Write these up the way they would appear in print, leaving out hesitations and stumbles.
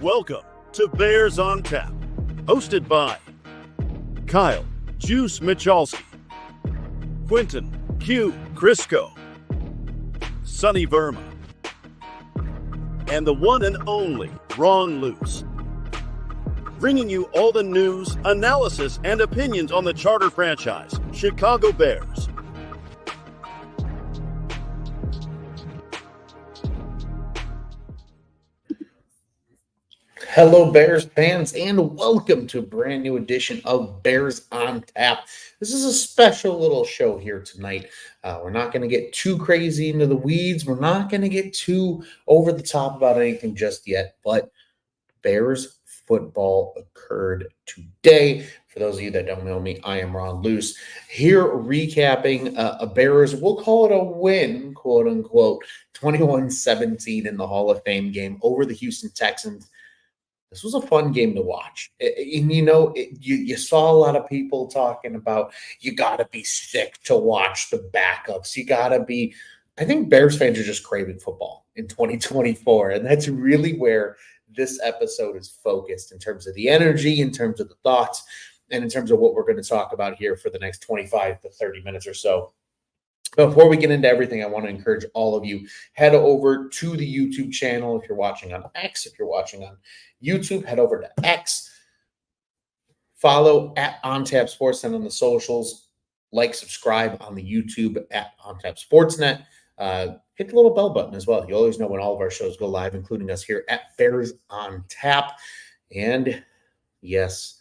Welcome to Bears on Tap, hosted by Kyle Juice Michalski, Quentin Q. Crisco, Sonny Verma, and the one and only Ron Luce, bringing you all the news, analysis, and opinions on the charter franchise, Chicago Bears. Hello, Bears fans, and welcome to a brand new edition of Bears on Tap. This is a special little show here tonight. We're not going to get too crazy into the weeds. We're not going to get too over the top about anything just yet, but Bears football occurred today. For those of you that don't know me, I am Ron Luce, here recapping a Bears, we'll call it a win, quote unquote, 21-17 in the Hall of Fame game over the Houston Texans. This was a fun game to watch. You saw a lot of people talking about you got to be sick to watch the backups. I think Bears fans are just craving football in 2024. And that's really where this episode is focused in terms of the energy, in terms of the thoughts, and in terms of what we're going to talk about here for the next 25 to 30 minutes or so. Before we get into everything, I want to encourage all of you, head over to the YouTube channel. If you're watching on X, if you're watching on YouTube, head over to X. Follow at OnTap Sports and on the socials. Like, subscribe on the YouTube at OnTap Sportsnet. Hit the little bell button as well. You always know when all of our shows go live, including us here at Bears on Tap. And yes,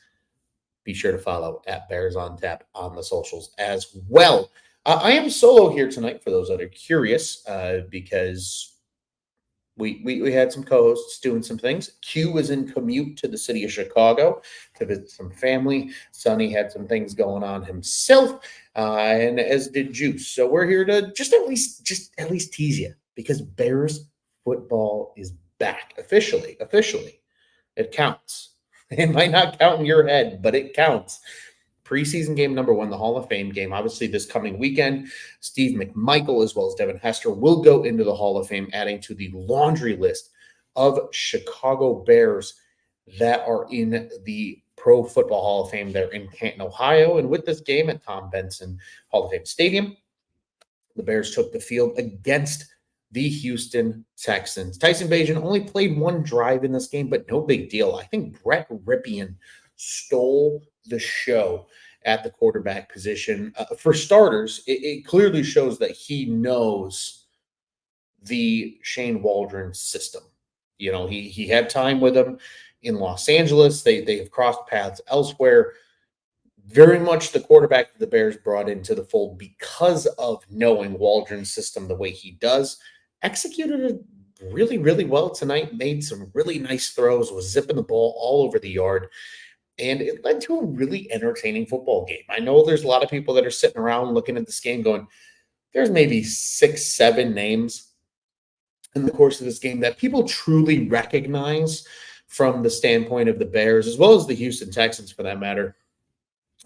be sure to follow at Bears on Tap on the socials as well. I am solo here tonight for those that are curious, because we had some co-hosts doing some things. Q was in commute to the city of Chicago to visit some family. Sonny had some things going on himself, and as did Juice. So we're here to just at least tease you, because Bears football is back officially. It counts. It might not count in your head, but it counts. Preseason game number 1, the Hall of Fame game, obviously this coming weekend. Steve McMichael as well as Devin Hester will go into the Hall of Fame, adding to the laundry list of Chicago Bears that are in the Pro Football Hall of Fame there in Canton, Ohio. And with this game at Tom Benson Hall of Fame Stadium, the Bears took the field against the Houston Texans. Tyson Bagent only played one drive in this game, but no big deal. I think Brett Ripien stole the show at the quarterback position. For starters, it clearly shows that he knows the Shane Waldron system. You know, he had time with him in Los Angeles. They have crossed paths elsewhere. Very much the quarterback that the Bears brought into the fold because of knowing Waldron's system the way he does. Executed it really, really well tonight. Made some really nice throws, was zipping the ball all over the yard. And it led to a really entertaining football game. I know there's a lot of people that are sitting around looking at this game going, there's maybe 6-7 names in the course of this game that people truly recognize from the standpoint of the Bears, as well as the Houston Texans for that matter.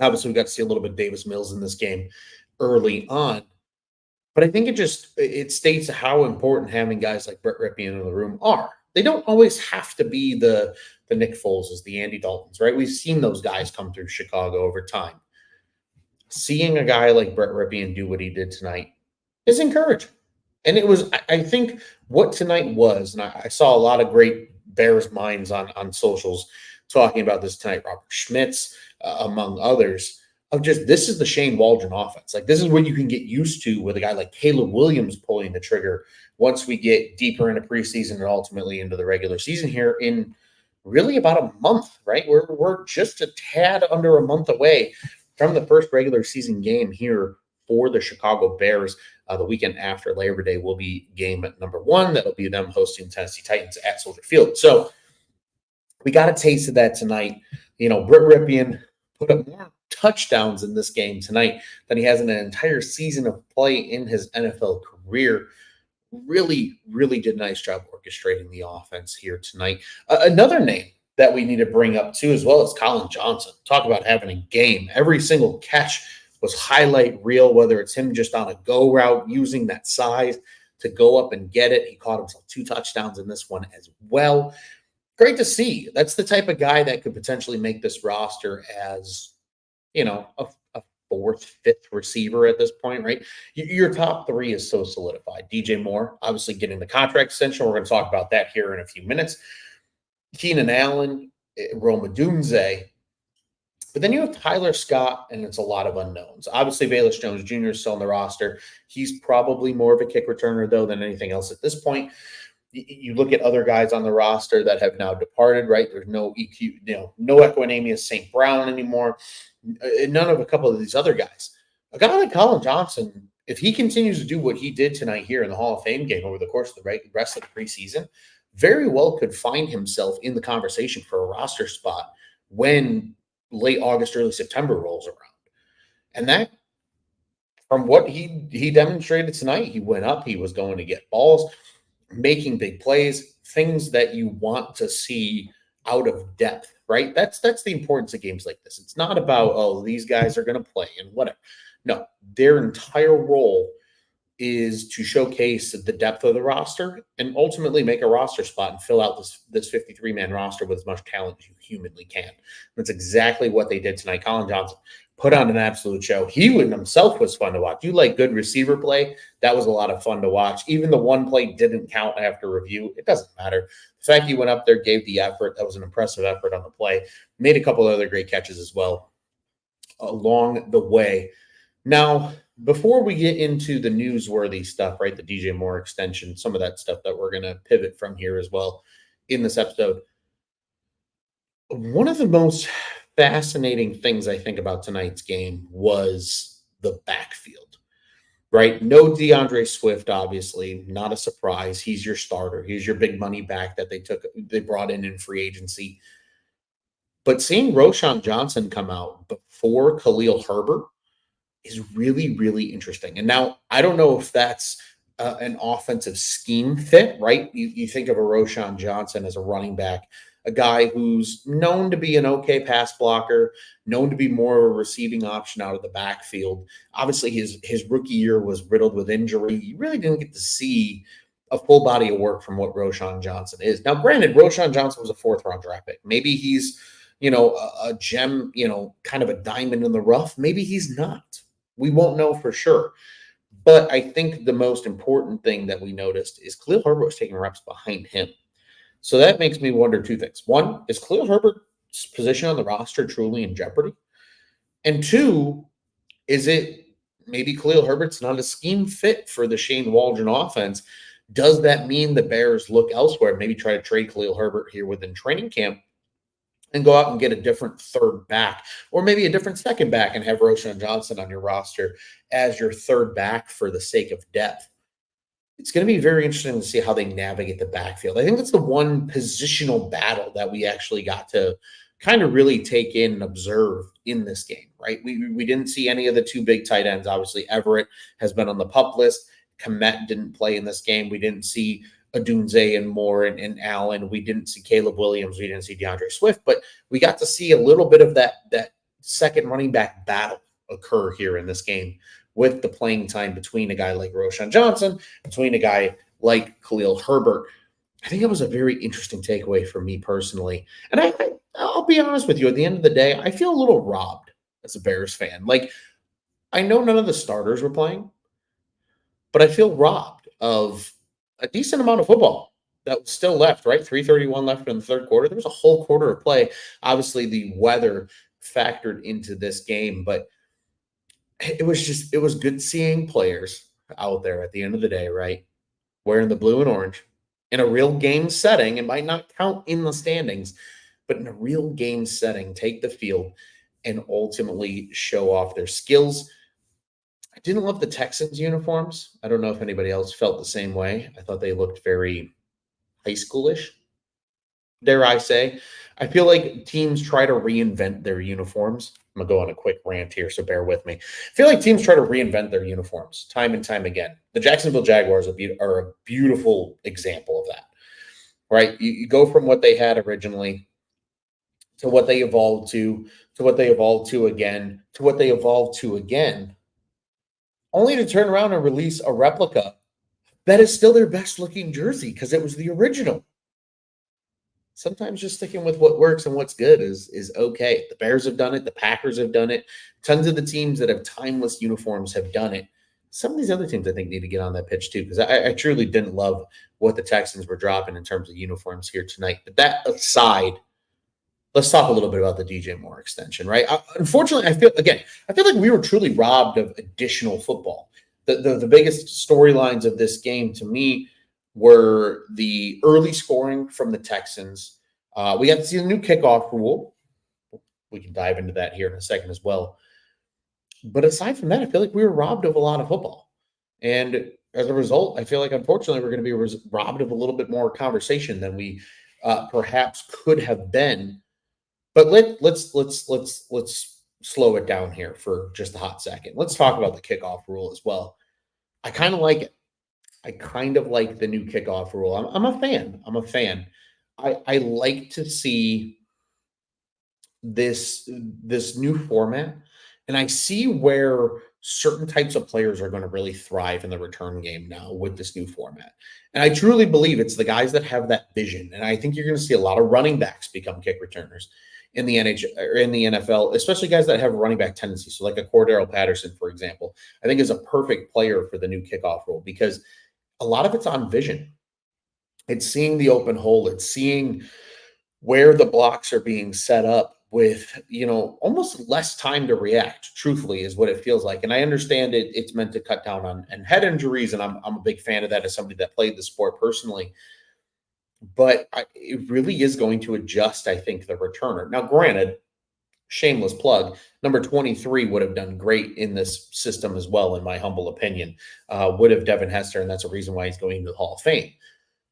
Obviously, we got to see a little bit of Davis Mills in this game early on. But I think it states how important having guys like Brett Ripien in the room are. They don't always have to be the Nick Foleses, the Andy Daltons, right? We've seen those guys come through Chicago over time. Seeing a guy like Brett Ripien do what he did tonight is encouraging. And it was, I think, what tonight was, and I saw a lot of great Bears minds on socials talking about this tonight, Robert Schmitz, among others, of just this is the Shane Waldron offense. Like, this is what you can get used to with a guy like Caleb Williams pulling the trigger once we get deeper into preseason and ultimately into the regular season here in really about a month, right? We're just a tad under a month away from the first regular season game here for the Chicago Bears. The weekend after Labor Day will be game number 1. That'll be them hosting Tennessee Titans at Soldier Field. So we got a taste of that tonight. You know, Brett Ripien put up more touchdowns in this game tonight than he has in an entire season of play in his NFL career. Really, really did a nice job orchestrating the offense here tonight. Another name that we need to bring up too, as well as Colin Johnson. Talk about having a game. Every single catch was highlight reel, whether it's him just on a go route, using that size to go up and get it. He caught himself 2 touchdowns in this one as well. great to see. That's the type of guy that could potentially make this roster as, a fourth, fifth receiver at this point, right? Your top three is so solidified. DJ Moore, obviously getting the contract extension. We're going to talk about that here in a few minutes. Keenan Allen, Rome Odunze. But then you have Tyler Scott, and it's a lot of unknowns. Obviously, Velus Jones-Jr. is still on the roster. He's probably more of a kick returner, though, than anything else at this point. You look at other guys on the roster that have now departed, right? There's no EQ, no Equinemius St. Brown anymore. None of a couple of these other guys. A guy like Colin Johnson, if he continues to do what he did tonight here in the Hall of Fame game over the course of the rest of the preseason, very well could find himself in the conversation for a roster spot when late August, early September rolls around. And that, from what he demonstrated tonight, he went up, he was going to get balls, making big plays, things that you want to see out of depth, right? That's the importance of games like this. It's not about, oh, these guys are going to play and whatever. No, their entire role is to showcase the depth of the roster and ultimately make a roster spot and fill out this 53-man roster with as much talent as you humanly can. That's exactly what they did tonight. Colin Johnson put on an absolute show. He himself was fun to watch. You like good receiver play? That was a lot of fun to watch. Even the one play didn't count after review. It doesn't matter. The fact he went up there, gave the effort. That was an impressive effort on the play. Made a couple other great catches as well along the way. Now, before we get into the newsworthy stuff, right, the DJ Moore extension, some of that stuff that we're going to pivot from here as well in this episode, one of the most fascinating things I think about tonight's game was the backfield, right? No DeAndre Swift, obviously, not a surprise. He's your starter. He's your big money back that they brought in free agency. But seeing Roschon Johnson come out before Khalil Herbert is really, really interesting. And now I don't know if that's an offensive scheme fit, right? You think of a Roschon Johnson as a running back, a guy who's known to be an okay pass blocker, known to be more of a receiving option out of the backfield. Obviously, his rookie year was riddled with injury. You really didn't get to see a full body of work from what Roschon Johnson is. Now, granted, Roschon Johnson was a fourth-round draft pick. Maybe he's, a gem, kind of a diamond in the rough. Maybe he's not. We won't know for sure. But I think the most important thing that we noticed is Khalil Herbert was taking reps behind him. So that makes me wonder two things. One, is Khalil Herbert's position on the roster truly in jeopardy? And two, is it maybe Khalil Herbert's not a scheme fit for the Shane Waldron offense? Does that mean the Bears look elsewhere, maybe try to trade Khalil Herbert here within training camp and go out and get a different third back, or maybe a different second back and have Roschon Johnson on your roster as your third back for the sake of depth? It's going to be very interesting to see how they navigate the backfield. I think that's the one positional battle that we actually got to kind of really take in and observe in this game, right? We didn't see any of the two big tight ends. Obviously, Everett has been on the PUP list. Komet didn't play in this game. We didn't see Odunze and Moore and Allen. We didn't see Caleb Williams. We didn't see DeAndre Swift, but we got to see a little bit of that second running back battle occur here in this game with the playing time between a guy like Roschon Johnson, between a guy like Khalil Herbert. I think it was a very interesting takeaway for me personally. And I'll be honest with you, at the end of the day, I feel a little robbed as a Bears fan. Like, I know none of the starters were playing, but I feel robbed of a decent amount of football that was still left, right? 3:31 left in the third quarter. There was a whole quarter of play. Obviously, the weather factored into this game, but it was good seeing players out there at the end of the day, right? Wearing the blue and orange in a real game setting. It might not count in the standings, but in a real game setting, take the field and ultimately show off their skills. I didn't love the Texans uniforms. I don't know if anybody else felt the same way. I thought they looked very high schoolish, dare I say. I feel like teams try to reinvent their uniforms. I'm going to go on a quick rant here, so bear with me. I feel like teams try to reinvent their uniforms time and time again. The Jacksonville Jaguars are a beautiful example of that, right? You go from what they had originally to what they evolved to what they evolved to again, to what they evolved to again, only to turn around and release a replica that is still their best looking jersey because it was the original. sometimes just sticking with what works and what's good is okay. The Bears have done it. The Packers have done it. Tons of the teams that have timeless uniforms have done it. Some of these other teams, I think, need to get on that pitch too, because I truly didn't love what the Texans were dropping in terms of uniforms here tonight. But that aside, let's talk a little bit about the DJ Moore extension, right? Unfortunately, I feel like we were truly robbed of additional football. The biggest storylines of this game to me were the early scoring from the Texans. We got to see the new kickoff rule. We can dive into that here in a second as well. But aside from that, I feel like we were robbed of a lot of football. And as a result, I feel like unfortunately we're going to be robbed of a little bit more conversation than we perhaps could have been. But let's slow it down here for just a hot second. Let's talk about the kickoff rule as well. I kind of like it. I kind of like the new kickoff rule. I'm a fan. I like to see this new format, and I see where certain types of players are going to really thrive in the return game now with this new format. And I truly believe it's the guys that have that vision. And I think you're going to see a lot of running backs become kick returners in the NHL or in the NFL, especially guys that have running back tendencies. So like a Cordero Patterson, for example, I think is a perfect player for the new kickoff rule because a lot of it's on vision. It's seeing the open hole. It's seeing where the blocks are being set up with, almost less time to react, truthfully, is what it feels like. And I understand it's meant to cut down on head injuries, and I'm a big fan of that as somebody that played the sport personally. But it really is going to adjust, I think, the returner. Now, granted, shameless plug, number 23 would have done great in this system as well, in my humble opinion. Would have Devin Hester, and that's a reason why he's going into the Hall of Fame.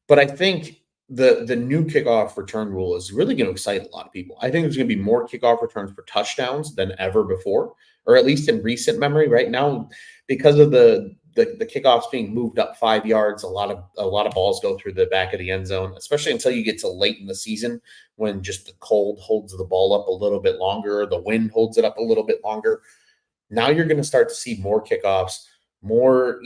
But I think the new kickoff return rule is really going to excite a lot of people. I think there's going to be more kickoff returns for touchdowns than ever before, or at least in recent memory. Right now, because of the kickoffs being moved up 5 yards, a lot of balls go through the back of the end zone, especially until you get to late in the season when just the cold holds the ball up a little bit longer, or the wind holds it up a little bit longer. Now you're going to start to see more kickoffs, more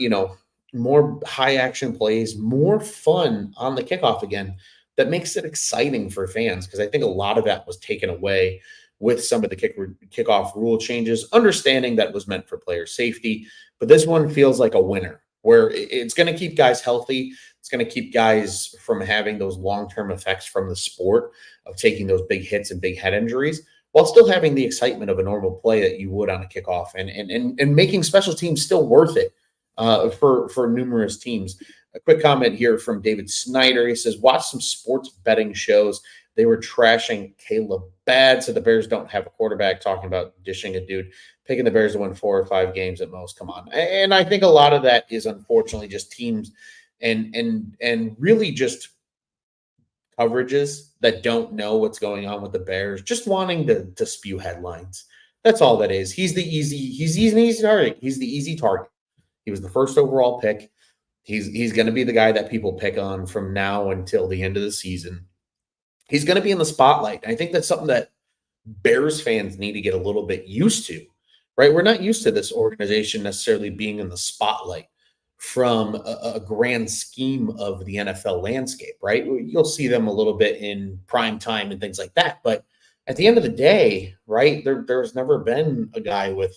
high action plays, more fun on the kickoff again. That makes it exciting for fans because I think a lot of that was taken away with some of the kickoff rule changes, understanding that it was meant for player safety. But this one feels like a winner where it's going to keep guys healthy. It's going to keep guys from having those long-term effects from the sport of taking those big hits and big head injuries while still having the excitement of a normal play that you would on a kickoff and making special teams still worth it for numerous teams. A quick comment here from David Snyder. He says, watch some sports betting shows. They were trashing Caleb bad, so the Bears don't have a quarterback, talking about dishing a dude, picking the Bears to win 4 or 5 games at most. Come on. And I think a lot of that is unfortunately just teams and really just coverages that don't know what's going on with the Bears, just wanting to spew headlines. That's all that is. He's an easy target. He's the easy target. He was the first overall pick. He's going to be the guy that people pick on from now until the end of the season. He's going to be in the spotlight. I think that's something that Bears fans need to get a little bit used to, right? We're not used to this organization necessarily being in the spotlight from a grand scheme of the NFL landscape, right? You'll see them a little bit in prime time and things like that. But at the end of the day, right, there's never been a guy with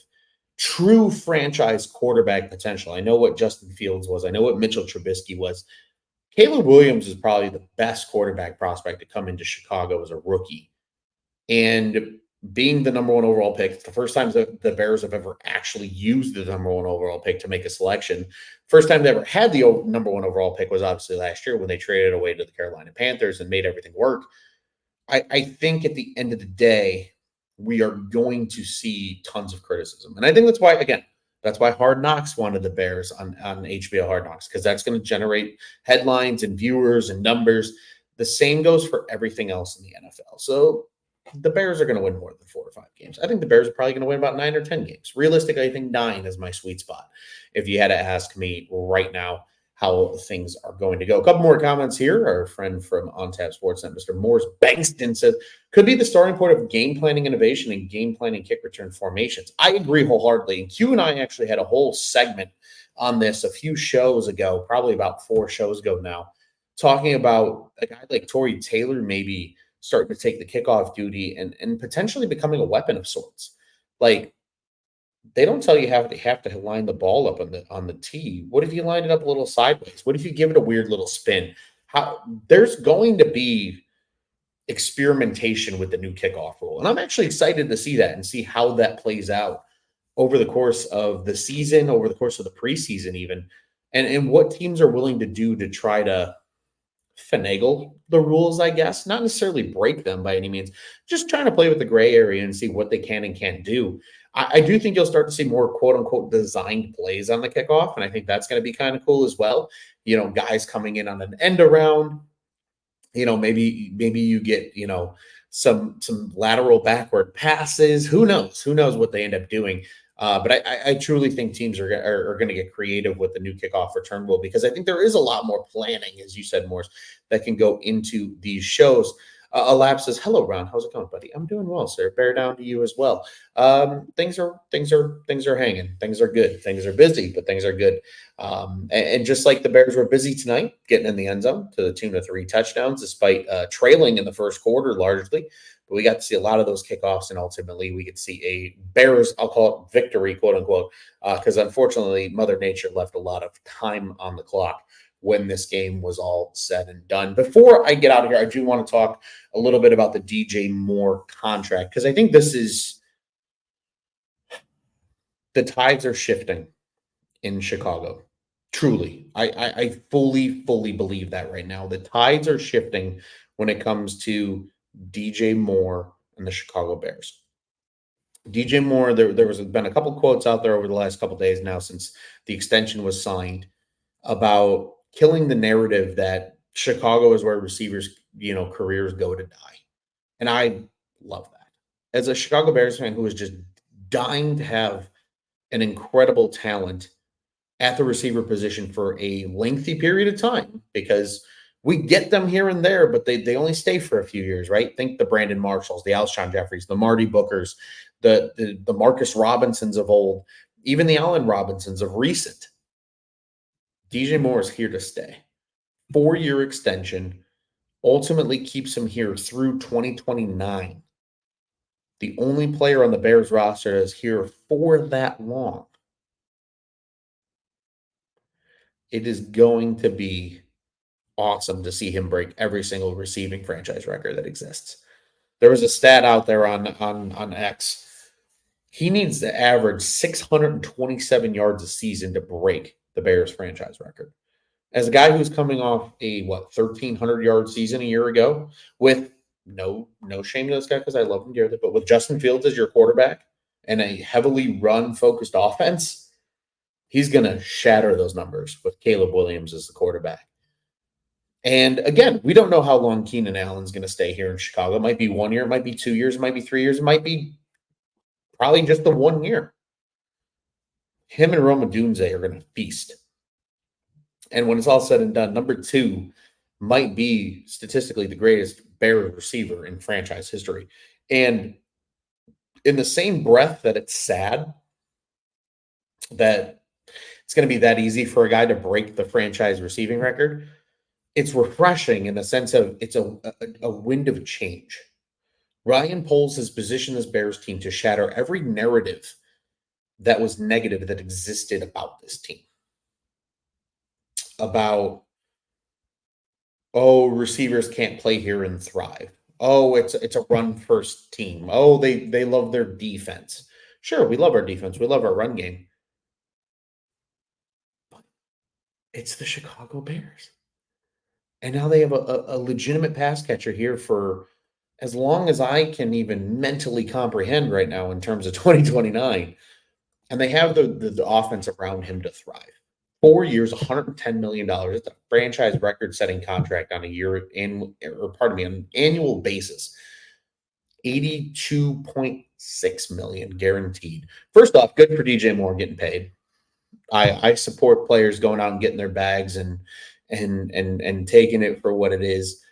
true franchise quarterback potential. I know what Justin Fields was. I know what Mitchell Trubisky was. Caleb Williams is probably the best quarterback prospect to come into Chicago as a rookie. And being the number 1 overall pick, it's the first time that the Bears have ever actually used the number 1 overall pick to make a selection. First time they ever had the number 1 overall pick was obviously last year when they traded away to the Carolina Panthers and made everything work. I think at the end of the day, we are going to see tons of criticism. And I think that's why Hard Knocks wanted the Bears on HBO Hard Knocks, because that's going to generate headlines and viewers and numbers. The same goes for everything else in the NFL. So the Bears are going to win more than 4 or 5 games. I think the Bears are probably going to win about 9 or 10 games. Realistically, I think 9 is my sweet spot. If you had to ask me right now how things are going to go. A couple more comments here. Our friend from OnTap Sportsnet, Mr. Morris Bankston, says, could be the starting point of game planning innovation and game planning kick return formations. I agree wholeheartedly. And Q and I actually had a whole segment on this a few shows ago, probably about 4 shows ago now, talking about a guy like Torrey Taylor maybe starting to take the kickoff duty and potentially becoming a weapon of sorts. Like, they don't tell you have to line the ball up on the tee. What if you line it up a little sideways? What if you give it a weird little spin? How there's going to be experimentation with the new kickoff rule. And I'm actually excited to see that and see how that plays out over the course of the season, over the course of the preseason, even, and what teams are willing to do to try to finagle the rules, I guess, not necessarily break them by any means, just trying to play with the gray area and see what they can and can't do. I do think you'll start to see more quote unquote designed plays on the kickoff. And I think that's going to be kind of cool as well. Guys coming in on an end around, maybe you get, some lateral backward passes. Who knows? Who knows what they end up doing? But I truly think teams are going to get creative with the new kickoff return rule, because I think there is a lot more planning, as you said, Morris, that can go into these shows. Alap says, "Hello, Ron. How's it going, buddy? I'm doing well, sir. Bear down to you as well. Things are hanging. Things are good. Things are busy, but things are good. And just like the Bears were busy tonight, getting in the end zone to the tune of 3 touchdowns, despite trailing in the first quarter largely. But we got to see a lot of those kickoffs, and ultimately we could see a Bears, I'll call it victory, quote unquote, because unfortunately Mother Nature left a lot of time on the clock when this game was all said and done. Before I get out of here, I do want to talk a little bit about the DJ Moore contract, because I think the tides are shifting in Chicago. Truly. I fully believe that right now. The tides are shifting when it comes to DJ Moore and the Chicago Bears. DJ Moore, there was been a couple quotes out there over the last couple days now since the extension was signed about killing the narrative that Chicago is where receivers, careers go to die. And I love that. As a Chicago Bears fan who is just dying to have an incredible talent at the receiver position for a lengthy period of time, because we get them here and there, but they only stay for a few years, right? Think the Brandon Marshalls, the Alshon Jeffreys, the Marty Bookers, the Marcus Robinsons of old, even the Allen Robinsons of recent. DJ Moore is here to stay. 4-year extension ultimately keeps him here through 2029. The only player on the Bears roster is here for that long. It is going to be awesome to see him break every single receiving franchise record that exists. There was a stat out there on X. He needs to average 627 yards a season to break the Bears franchise record. As a guy who's coming off a 1,300 yard season a year ago, with no shame to this guy because I love him dearly, but with Justin Fields as your quarterback and a heavily run focused offense, he's going to shatter those numbers with Caleb Williams as the quarterback. And again, we don't know how long Keenan Allen's going to stay here in Chicago. It might be 1 year, it might be 2 years, it might be 3 years, it might be probably just the 1 year. Him and Rome Odunze are going to feast. And when it's all said and done, number 2 might be statistically the greatest Bears receiver in franchise history. And in the same breath that it's sad that it's going to be that easy for a guy to break the franchise receiving record, it's refreshing in the sense of it's a wind of change. Ryan Poles has positioned this Bears team to shatter every narrative that was negative that existed about this team. About, receivers can't play here and thrive. It's a run first team. They love their defense. Sure, we love our defense. We love our run game. But it's the Chicago Bears. And now they have a legitimate pass catcher here for as long as I can even mentally comprehend right now in terms of 2029. And they have the offense around him to thrive. 4 years, $110 million. It's a franchise record-setting contract on an annual basis. $82.6 million guaranteed. First off, good for DJ Moore getting paid. I support players going out and getting their bags and taking it for what it is.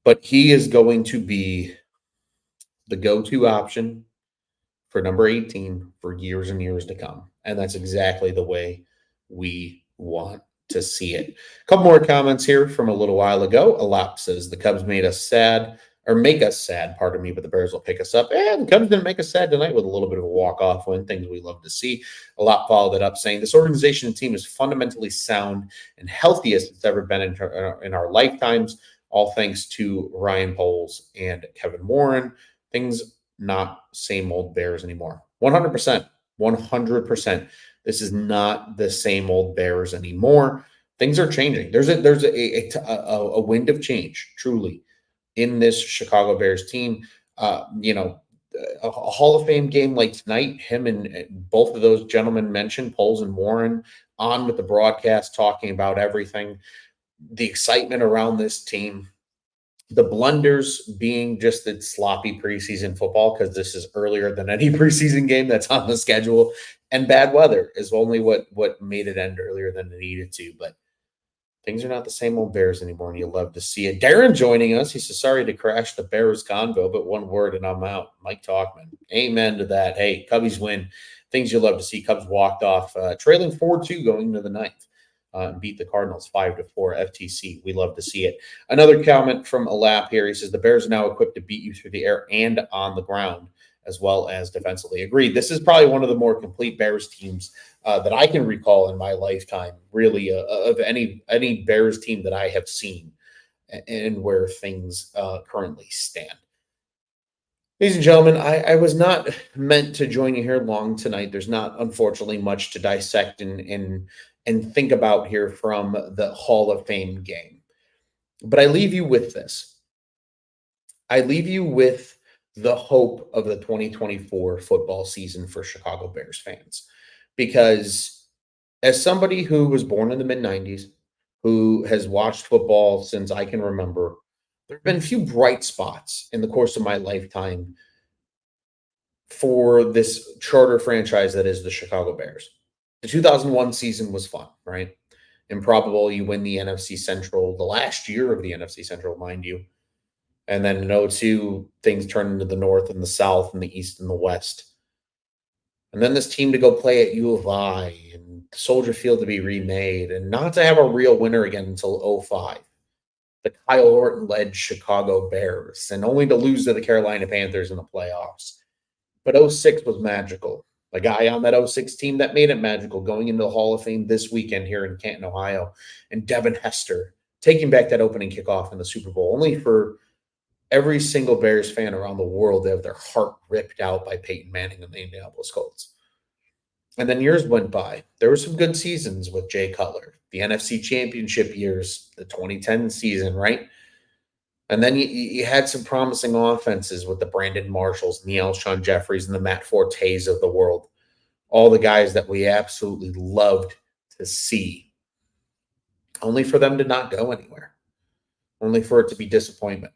But he is going to be the go-to option for number 18 for years and years to come. And that's exactly the way we want to see it. A couple more comments here from a little while ago. Alap says the Cubs made us sad, or make us sad, pardon me, but the Bears will pick us up. And the Cubs didn't make us sad tonight with a little bit of a walk-off win, things we love to see. Alap followed it up saying, this organization and team is fundamentally sound and healthiest it's ever been in our lifetimes, all thanks to Ryan Poles and Kevin Warren. Things not same old Bears anymore. 100%. 100%. This is not the same old Bears anymore. Things are changing. There's a wind of change, truly, in this Chicago Bears team. A Hall of Fame game like tonight, him and both of those gentlemen mentioned, Poles and Warren, on with the broadcast talking about everything, the excitement around this team, the blunders being just the sloppy preseason football, because this is earlier than any preseason game that's on the schedule, and bad weather is only what made it end earlier than it needed to. But things are not the same old Bears anymore, and you love to see it. Darren joining us. He says, sorry to crash the Bears convo, but one word and I'm out. Mike Talkman. Amen to that. Hey, Cubbies win. Things you love to see. Cubs walked off trailing 4-2 going into the ninth. Beat the Cardinals 5-4 FTC. We love to see it. Another comment from Alap here. He says, the Bears are now equipped to beat you through the air and on the ground, as well as defensively. Agreed. This is probably one of the more complete Bears teams that I can recall in my lifetime, really, of any Bears team that I have seen and where things currently stand. Ladies and gentlemen, I was not meant to join you here long tonight. There's not, unfortunately, much to dissect and think about here from the Hall of Fame game. But I leave you with this. I leave you with the hope of the 2024 football season for Chicago Bears fans. Because as somebody who was born in the mid-90s, who has watched football since I can remember, there have been a few bright spots in the course of my lifetime for this charter franchise that is the Chicago Bears. The 2001 season was fun, right? Improbable. You win the NFC Central, the last year of the NFC Central, mind you. And then in 2002, things turn into the North and the South and the East and the West. And then this team to go play at U of I and Soldier Field to be remade and not to have a real winner again until 2005. The Kyle Orton-led Chicago Bears, and only to lose to the Carolina Panthers in the playoffs. But 2006 was magical. The guy on that 2006 team that made it magical going into the Hall of Fame this weekend here in Canton, Ohio, and Devin Hester taking back that opening kickoff in the Super Bowl, only for every single Bears fan around the world to have their heart ripped out by Peyton Manning and the Indianapolis Colts. And then years went by. There were some good seasons with Jay Cutler, the NFC Championship years, the 2010 season, right? And then you had some promising offenses with the Brandon Marshalls and the Alshon Jeffries and the Matt Fortes of the world. All the guys that we absolutely loved to see. Only for them to not go anywhere. Only for it to be disappointment.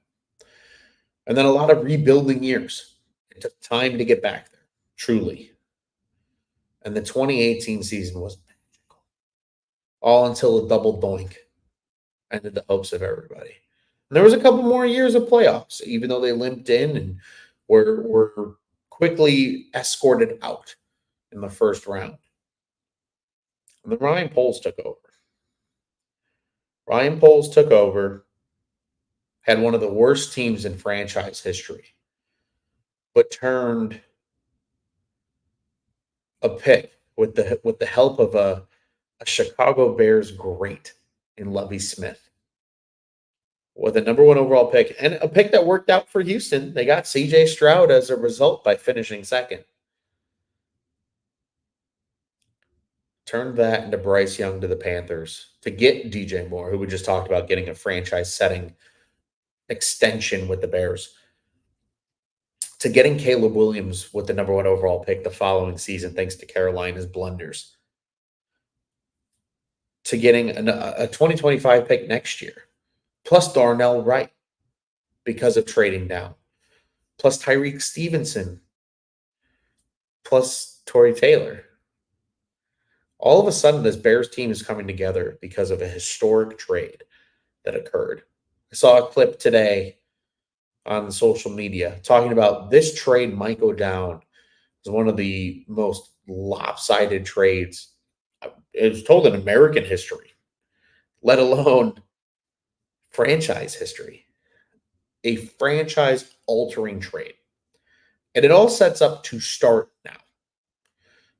And then a lot of rebuilding years. It took time to get back there, truly. And the 2018 season was magical. All until a double doink ended the hopes of everybody. And there was a couple more years of playoffs, even though they limped in and were quickly escorted out in the first round. And then Ryan Poles took over. Ryan Poles took over, had one of the worst teams in franchise history, but turned a pick with the help of a Chicago Bears great in Lovie Smith with a number 1 overall pick and a pick that worked out for Houston. They got C.J. Stroud as a result by finishing second. Turned that into Bryce Young to the Panthers to get DJ Moore, who we just talked about getting a franchise-setting extension with the Bears, to getting Caleb Williams with the number 1 overall pick the following season, thanks to Carolina's blunders, to getting a 2025 pick next year, plus Darnell Wright because of trading down, plus Tyreek Stevenson, plus Torrey Taylor. All of a sudden, this Bears team is coming together because of a historic trade that occurred. I saw a clip today on social media talking about this trade might go down as one of the most lopsided trades, it was told in American history. let alone franchise history, a franchise-altering trade. And it all sets up to start now.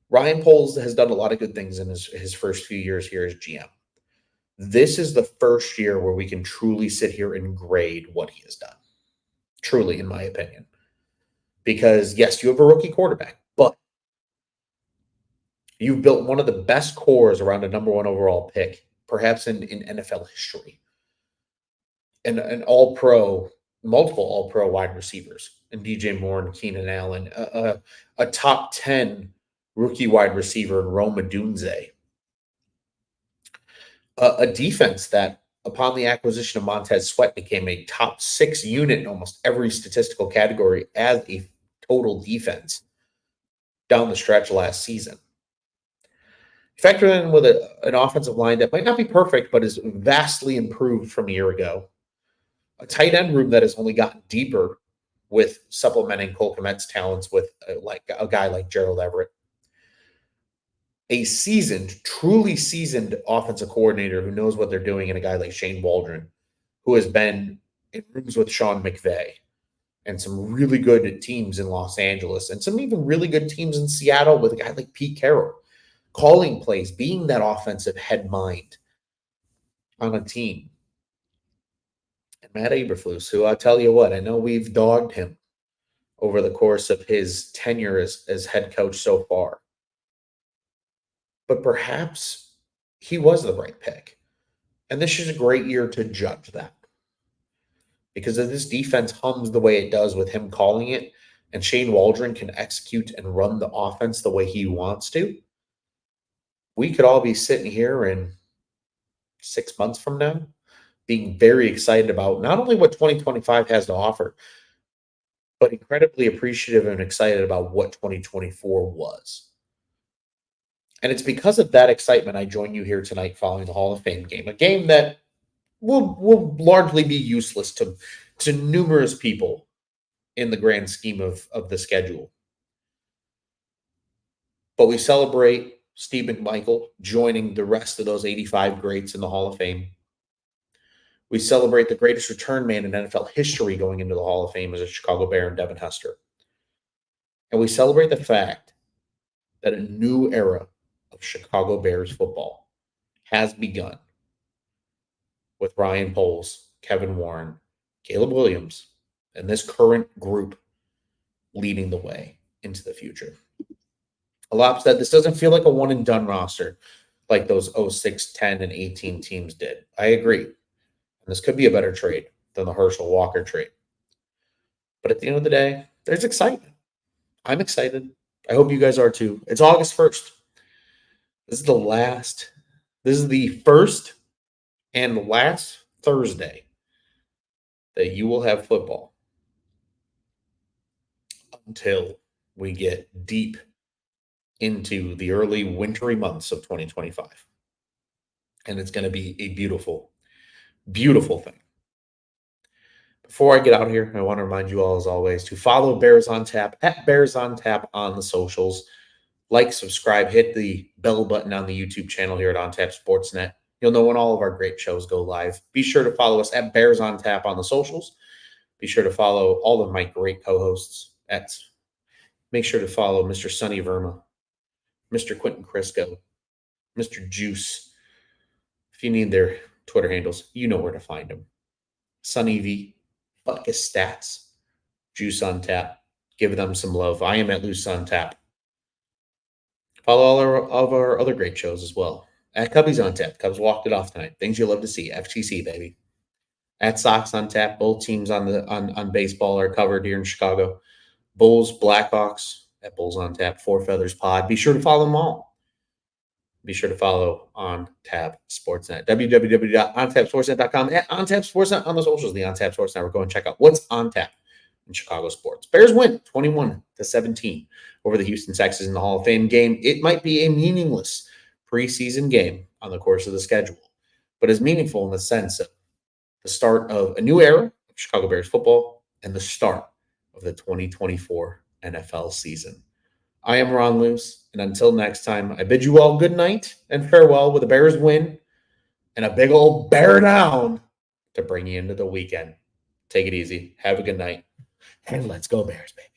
Ryan Poles has done a lot of good things in his first few years here as GM. This is the first year where we can truly sit here and grade what he has done. Truly, in my opinion. Because, yes, you have a rookie quarterback, but you've built one of the best cores around a number one overall pick, perhaps in NFL history. And an all-pro, multiple all-pro wide receivers, and DJ Moore and Keenan Allen, a top 10 rookie wide receiver in Rome Odunze, a defense that, upon the acquisition of Montez Sweat, became a top 6 unit in almost every statistical category as a total defense down the stretch last season. Factor in with an offensive line that might not be perfect, but is vastly improved from a year ago. A tight end room that has only gotten deeper with supplementing Cole Kmet's talents with like a guy like Gerald Everett. A truly seasoned offensive coordinator who knows what they're doing, and a guy like Shane Waldron, who has been in rooms with Sean McVay and some really good teams in Los Angeles and some even really good teams in Seattle with a guy like Pete Carroll, calling plays, being that offensive head mind on a team. And Matt Eberflus, who I'll tell you what, I know we've dogged him over the course of his tenure as head coach so far. But perhaps he was the right pick. And this is a great year to judge that. Because if this defense hums the way it does with him calling it, and Shane Waldron can execute and run the offense the way he wants to, we could all be sitting here in 6 months from now being very excited about not only what 2025 has to offer, but incredibly appreciative and excited about what 2024 was. And it's because of that excitement I join you here tonight following the Hall of Fame game, a game that will largely be useless to numerous people in the grand scheme of the schedule. But we celebrate Steve McMichael joining the rest of those 85 greats in the Hall of Fame. We celebrate the greatest return man in NFL history going into the Hall of Fame as a Chicago Bear and Devin Hester. And we celebrate the fact that a new era of Chicago Bears football has begun with Ryan Poles, Kevin Warren, Caleb Williams, and this current group leading the way into the future. Alop said this doesn't feel like a one-and-done roster like those 06, 10, and 18 teams did. I agree. And this could be a better trade than the Herschel Walker trade. But at the end of the day, there's excitement. I'm excited. I hope you guys are too. It's August 1st. This is the first and last Thursday that you will have football until we get deep into the early wintry months of 2025. And it's going to be a beautiful, beautiful thing. Before I get out of here, I want to remind you all, as always, to follow Bears on Tap at Bears on Tap on the socials. Like, subscribe, hit the bell button on the YouTube channel here at On Tap Sportsnet. You'll know when all of our great shows go live. Be sure to follow us at Bears on Tap on the socials. Be sure to follow all of my great co-hosts. Make sure to follow Mr. Sonny Verma, Mr. Quentin Crisco, Mr. Juice. If you need their Twitter handles, you know where to find them. Sonny V, Buckus Stats, Juice on Tap. Give them some love. I am at Loose on Tap. Follow all of our other great shows as well. At Cubbies on Tap. Cubs walked it off tonight. Things you love to see. FTC, baby. At Sox on Tap. Both teams on baseball are covered here in Chicago. Bulls, Blackhawks at Bulls on Tap. Four Feathers Pod. Be sure to follow them all. Be sure to follow On Tap Sportsnet. www.ontapsportsnet.com. At On Tap Sportsnet on the socials. The On Tap Sports Network. Go and check out what's on tap in Chicago sports. Bears win 21-17 over the Houston Texans in the Hall of Fame game. It might be a meaningless preseason game on the course of the schedule, but is meaningful in the sense of the start of a new era of Chicago Bears football and the start of the 2024 NFL season. I am Ron Luce, and until next time, I bid you all good night and farewell with a Bears win and a big old bear down to bring you into the weekend. Take it easy. Have a good night. And let's go Bears, baby.